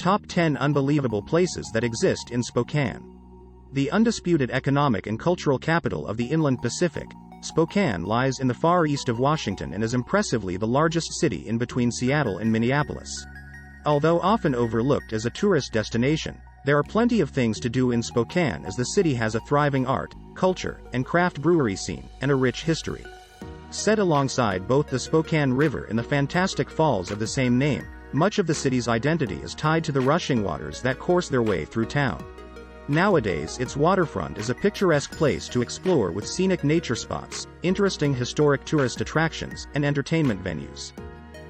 Top 10 Unbelievable Places That Exist in Spokane. The undisputed economic and cultural capital of the Inland Pacific, Spokane lies in the far east of Washington and is impressively the largest city in between Seattle and Minneapolis. Although often overlooked as a tourist destination, there are plenty of things to do in Spokane as the city has a thriving art, culture, and craft brewery scene, and a rich history. Set alongside both the Spokane River and the fantastic falls of the same name, much of the city's identity is tied to the rushing waters that course their way through town. Nowadays, its waterfront is a picturesque place to explore with scenic nature spots, interesting historic tourist attractions, and entertainment venues.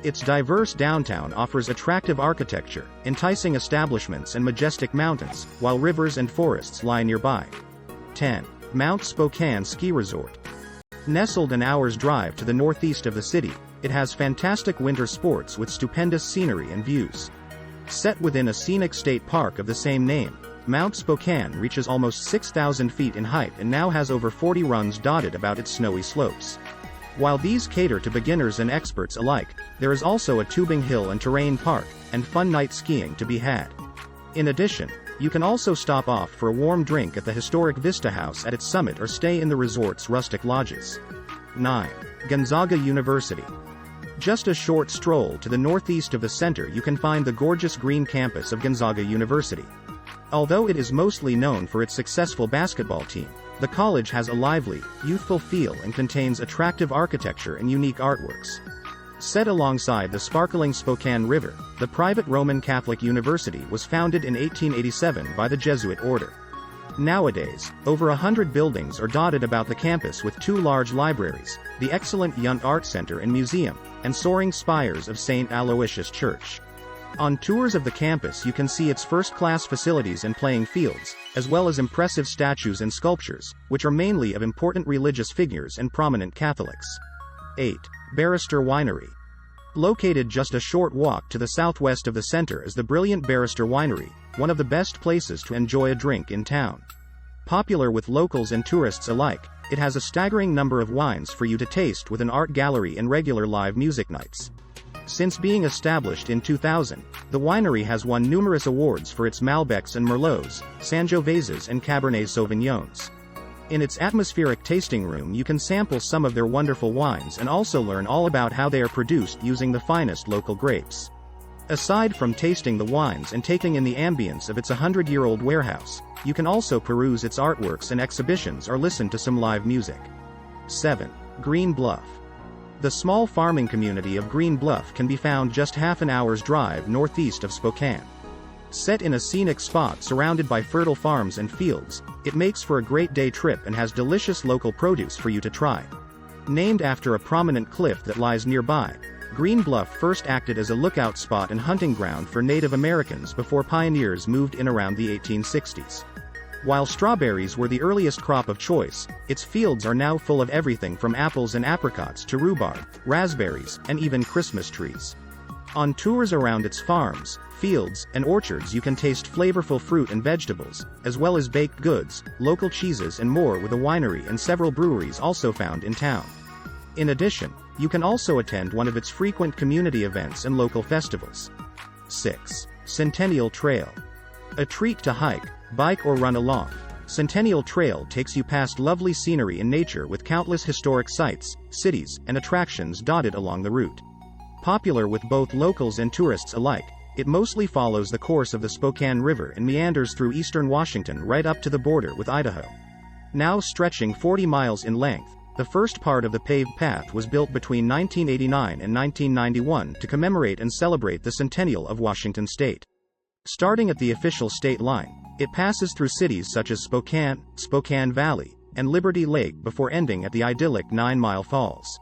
Its diverse downtown offers attractive architecture, enticing establishments and majestic mountains, while rivers and forests lie nearby. 10. Mount Spokane Ski Resort. Nestled an hour's drive to the northeast of the city, it has fantastic winter sports with stupendous scenery and views. Set within a scenic state park of the same name, Mount Spokane reaches almost 6,000 feet in height and now has over 40 runs dotted about its snowy slopes. While these cater to beginners and experts alike, there is also a tubing hill and terrain park, and fun night skiing to be had. In addition, you can also stop off for a warm drink at the historic Vista House at its summit or stay in the resort's rustic lodges. 9. Gonzaga University. Just a short stroll to the northeast of the center you can find the gorgeous green campus of Gonzaga University. Although it is mostly known for its successful basketball team, the college has a lively, youthful feel and contains attractive architecture and unique artworks. Set alongside the sparkling Spokane River, the private Roman Catholic University was founded in 1887 by the Jesuit order. Nowadays, over 100 buildings are dotted about the campus with 2 large libraries, the excellent Yunt Art Center and Museum, and soaring spires of St. Aloysius Church. On tours of the campus you can see its first-class facilities and playing fields, as well as impressive statues and sculptures, which are mainly of important religious figures and prominent Catholics. 8. Barrister Winery. Located just a short walk to the southwest of the center is the brilliant Barrister Winery, one of the best places to enjoy a drink in town. Popular with locals and tourists alike, it has a staggering number of wines for you to taste with an art gallery and regular live music nights. Since being established in 2000, the winery has won numerous awards for its Malbecs and Merlots, Sangioveses and Cabernet Sauvignons. In its atmospheric tasting room you can sample some of their wonderful wines and also learn all about how they are produced using the finest local grapes. Aside from tasting the wines and taking in the ambience of its 100-year-old warehouse, you can also peruse its artworks and exhibitions or listen to some live music. 7. Green Bluff. The small farming community of Green Bluff can be found just half an hour's drive northeast of Spokane. Set in a scenic spot surrounded by fertile farms and fields, it makes for a great day trip and has delicious local produce for you to try. Named after a prominent cliff that lies nearby, Green Bluff first acted as a lookout spot and hunting ground for Native Americans before pioneers moved in around the 1860s. While strawberries were the earliest crop of choice, its fields are now full of everything from apples and apricots to rhubarb, raspberries, and even Christmas trees. On tours around its farms, fields, and orchards you can taste flavorful fruit and vegetables, as well as baked goods, local cheeses and more with a winery and several breweries also found in town. In addition, you can also attend one of its frequent community events and local festivals. 6. Centennial Trail. A treat to hike, bike or run along, Centennial Trail takes you past lovely scenery and nature with countless historic sites, cities, and attractions dotted along the route. Popular with both locals and tourists alike, it mostly follows the course of the Spokane River and meanders through eastern Washington right up to the border with Idaho. Now stretching 40 miles in length, the first part of the paved path was built between 1989 and 1991 to commemorate and celebrate the centennial of Washington state. Starting at the official state line, it passes through cities such as Spokane, Spokane Valley, and Liberty Lake before ending at the idyllic 9 Mile Falls.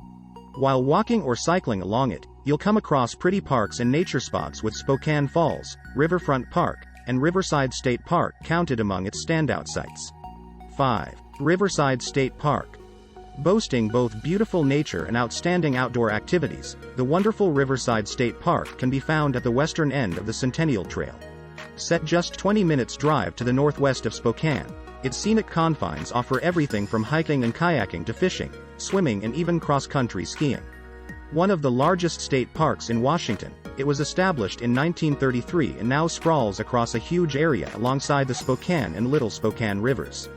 While walking or cycling along it, you'll come across pretty parks and nature spots with Spokane Falls, Riverfront Park, and Riverside State Park counted among its standout sites. 5. Riverside State Park. Boasting both beautiful nature and outstanding outdoor activities, the wonderful Riverside State Park can be found at the western end of the Centennial Trail. Set just 20 minutes drive to the northwest of Spokane, its scenic confines offer everything from hiking and kayaking to fishing, swimming and even cross-country skiing. One of the largest state parks in Washington, It was established in 1933 and now sprawls across a huge area alongside the Spokane and Little Spokane rivers.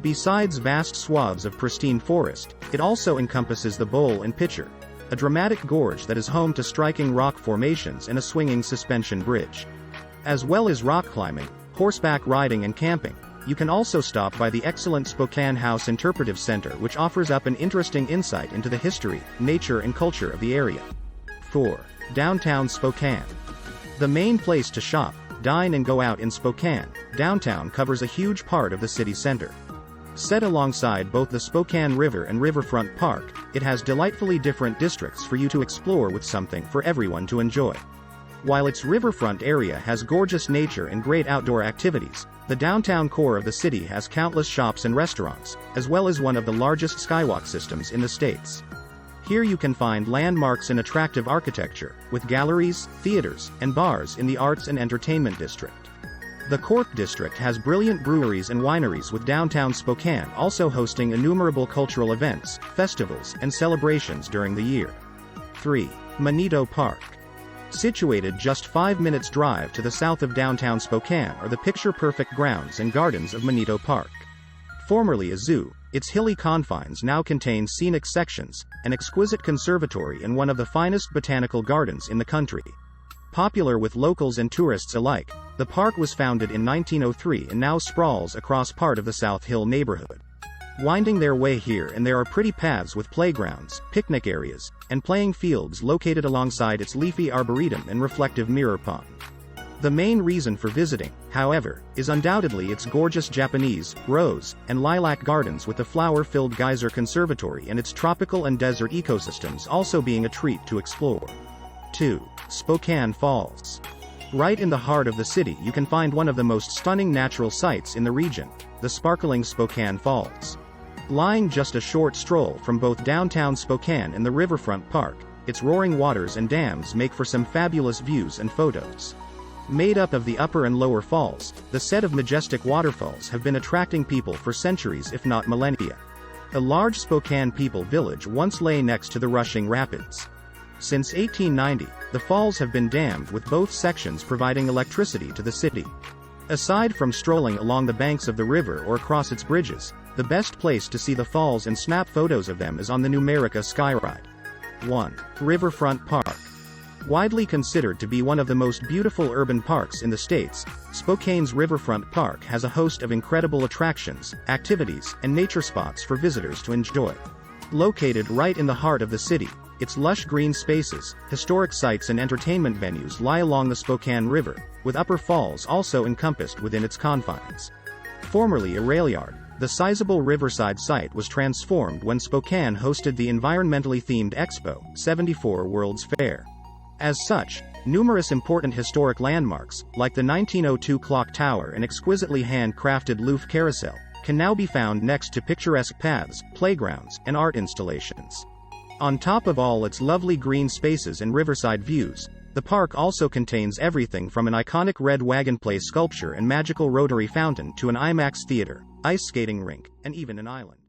Besides vast swaths of pristine forest, it also encompasses the Bowl and Pitcher, a dramatic gorge that is home to striking rock formations and a swinging suspension bridge. As well as rock climbing, horseback riding and camping, you can also stop by the excellent Spokane House Interpretive Center, which offers up an interesting insight into the history, nature and culture of the area. 4. Downtown Spokane. The main place to shop, dine and go out in Spokane, downtown covers a huge part of the city center. Set alongside both the Spokane River and Riverfront Park, it has delightfully different districts for you to explore with something for everyone to enjoy. While its riverfront area has gorgeous nature and great outdoor activities, the downtown core of the city has countless shops and restaurants, as well as one of the largest skywalk systems in the States. Here you can find landmarks and attractive architecture, with galleries, theaters, and bars in the arts and entertainment district. The Cork District has brilliant breweries and wineries, with downtown Spokane also hosting innumerable cultural events, festivals, and celebrations during the year. 3. Monito Park. Situated just 5 minutes drive to the south of downtown Spokane are the picture-perfect grounds and gardens of Monito Park. Formerly a zoo, its hilly confines now contain scenic sections, an exquisite conservatory and one of the finest botanical gardens in the country. Popular with locals and tourists alike, the park was founded in 1903 and now sprawls across part of the South Hill neighborhood. Winding their way here and there are pretty paths with playgrounds, picnic areas, and playing fields located alongside its leafy arboretum and reflective mirror pond. The main reason for visiting, however, is undoubtedly its gorgeous Japanese, rose, and lilac gardens, with the flower-filled geyser conservatory and its tropical and desert ecosystems also being a treat to explore. 2. Spokane Falls. Right in the heart of the city you can find one of the most stunning natural sights in the region, the sparkling Spokane Falls. Lying just a short stroll from both downtown Spokane and the Riverfront Park, its roaring waters and dams make for some fabulous views and photos. Made up of the upper and lower falls, the set of majestic waterfalls have been attracting people for centuries if not millennia. A large Spokane people village once lay next to the rushing rapids. Since 1890, the falls have been dammed, with both sections providing electricity to the city. Aside from strolling along the banks of the river or across its bridges, the best place to see the falls and snap photos of them is on the Numerica Skyride. 1. Riverfront Park. Widely considered to be one of the most beautiful urban parks in the States, Spokane's Riverfront Park has a host of incredible attractions, activities, and nature spots for visitors to enjoy. Located right in the heart of the city, its lush green spaces, historic sites and entertainment venues lie along the Spokane River, with Upper Falls also encompassed within its confines. Formerly a rail yard, the sizable Riverside site was transformed when Spokane hosted the environmentally themed Expo 74 World's Fair. As such, numerous important historic landmarks, like the 1902 clock tower and exquisitely handcrafted Louvre carousel, can now be found next to picturesque paths, playgrounds, and art installations. On top of all its lovely green spaces and riverside views, the park also contains everything from an iconic red wagon play sculpture and magical rotary fountain to an IMAX theater, ice skating rink, and even an island.